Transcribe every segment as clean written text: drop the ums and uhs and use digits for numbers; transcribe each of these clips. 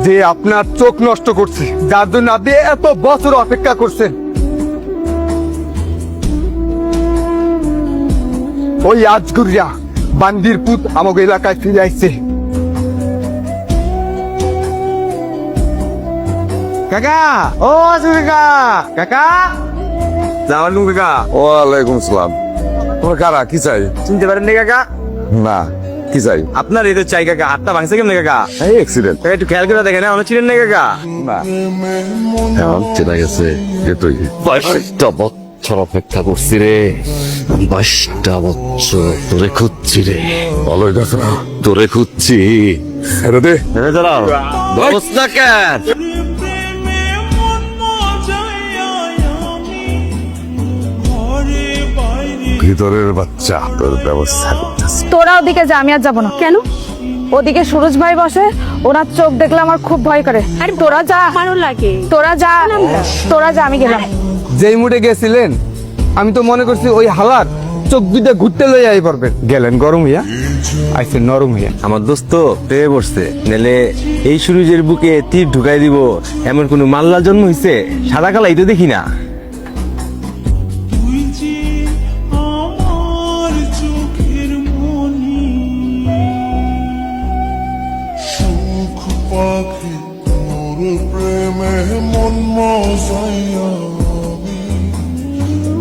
যে আপনার চোখ নষ্ট করছে, যার জন্য আপনি এত বছর অপেক্ষা করছেন। ওই আজগুরিয়া বান্দির পুত আমাকে এলাকায় ফিরে আসছে। কাকা, ও কাকা, কাকা, সালাম কাকা। ওয়ালাইকুম সালাম। তোমার কারা, কি চাই? চিনতে পারেন না কাকা? না, কি চাই? আপনার এই তো চাই কাকা। হাতটা ভাঙছে কেমন কাকা? এই অ্যাক্সিডেন্ট। কাকা একটু খেয়াল করে দেখেন, আমরা ছিলেন না কাকা? না, এখন চেনা গেছে যে তুই 22টা বছর অপেক্ষা করছি রে, 22টা বছর তোরে খুঁজছি রে, ভালোই দেখো না। তোরে খুঁজছি। এটা দে। দাঁড়াও, ব্যবস্থা কেন? ভিতরের বাচ্চা, তোর ব্যবস্থা করতেছে। তোরা ওদিকে যা, আমি আর যাবো না। কেন? ওদিকে সুরজ ভাই বসে, ওনার চোখ দেখলে আমার খুব ভয় করে। আরে তোরা যা, আমারও লাগে। তোরা যা, তোরা যা, আমি গেলাম। যেই মুডে গেছিলেন, আমি তো মনে করছি ওই হালার চোখ দুইটা ঘুরতে লই আই পারবেন। গেলেন গরম হইয়া, আইসে নরম হইয়া। আমার দোস্ত পেয়ে বসছে, নেলে এই সুরজের বুকে তীর ঢুকাই দিব এমন কোন মাল্লা জন্ম হইছে? সাদা কালাই তো দেখি না। পাখি তোর প্রেমে মন মজাইয়া আমি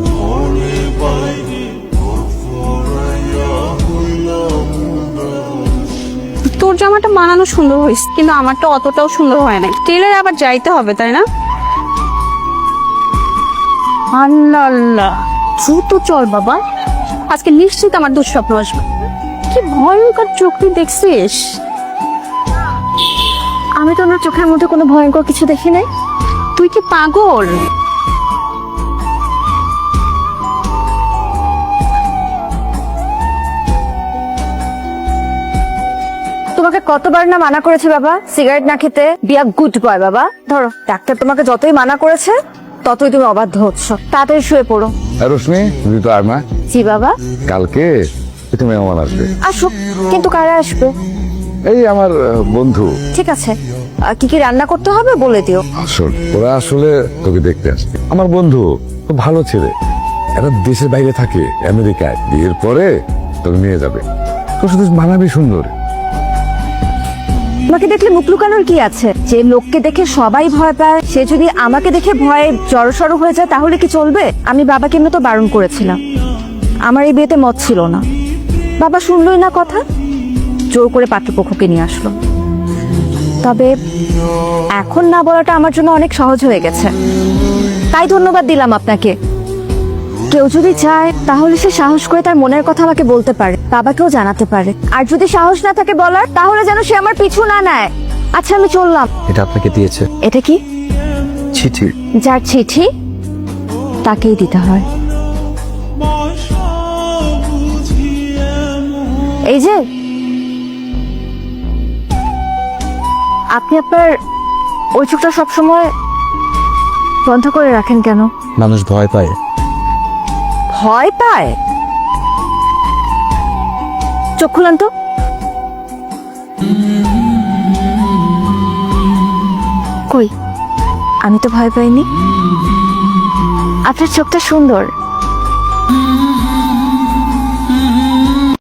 ঘরে বাইরে তোর ফরাইয়া হইলাম উদাস। তোর জামাটা বানানো সুন্দর হয়েছে, কিন্তু আমারটা অতটাও সুন্দর হয় না। টেলার আবার যাইতে হবে, তাই না? আল্লাহ আল্লাহ, দ্রুত চল বাবা, আজকে নিশ্চিত আমার দুঃস্বপ্ন আসবে। কি ভয়ঙ্কর চোখ তুই দেখছিস? আমি তো ওনার চোখের মধ্যে কোনো ভয়ঙ্কর কিছু দেখি নাই। তুই কি পাগল? তোমাকে কতবার না মানা করেছে বাবা সিগারেট না খেতে? বিয়া গুড বয় বাবা। ধরো, ডাক্তার তোমাকে যতই মানা করেছে ততই তুমি অবাধ্য হচ্ছ। তাড়াতাড়ি শুয়ে পড়ো। রশ্মি, তুই তো আর না। জি বাবা। কালকে একটু মেহমান আসবে। আসুক, কিন্তু কারা আসবে? এই আমার বন্ধু। ঠিক আছে, কি কি রান্না করতে হবে বলে দিও। ওরা আসলে তোকে দেখতে আসবে। আমার বন্ধু খুব ভালো ছেলে, এরা দেশের বাইরে থাকে, আমেরিকায়। বিয়ের পরে তোকে নিয়ে যাবে। তোর শুধু মানাবি সুন্দর। তোমাকে দেখলে মুখ লুকানোর কি আছে? যে লোককে দেখে সবাই ভয় পায়, সে যদি আমাকে দেখে ভয়ে জড়সড় হয়ে যায় তাহলে কি চলবে? আমি বাবাকে এমনি তো বারণ করেছিলাম, আমার এই বিয়েতে মত ছিল না। বাবা শুনলই না কথা, জোর করে পাত্রপক্ষকে নিয়ে আসলো। তবে এখন না বলাটা আমার জন্য অনেক সহজ হয়ে গেছে, তাই ধন্যবাদ দিলাম আপনাকে। কেউ যদি চায় তাহলে সে সাহস করে তার মনের কথা আমাকে বলতে পারে, বাবাকেও জানাতে পারে। আর যদি সাহস না থাকে বলার, তাহলে যেন সে আমার পিছু না নেয়। আচ্ছা, আমি চললাম। এটা আপনাকে দিয়েছে এটা কি? চিঠি। যার চিঠি তাকেই দিতে হয়। এই যে, আপনি আপনার ওই চোখটা সবসময় বন্ধ করে রাখেন কেন? মানুষ ভয় পায়। ভয় পায়? চোখ খুলেন তো। কই, আমি তো ভয় পাইনি। আপনার চোখটা সুন্দর।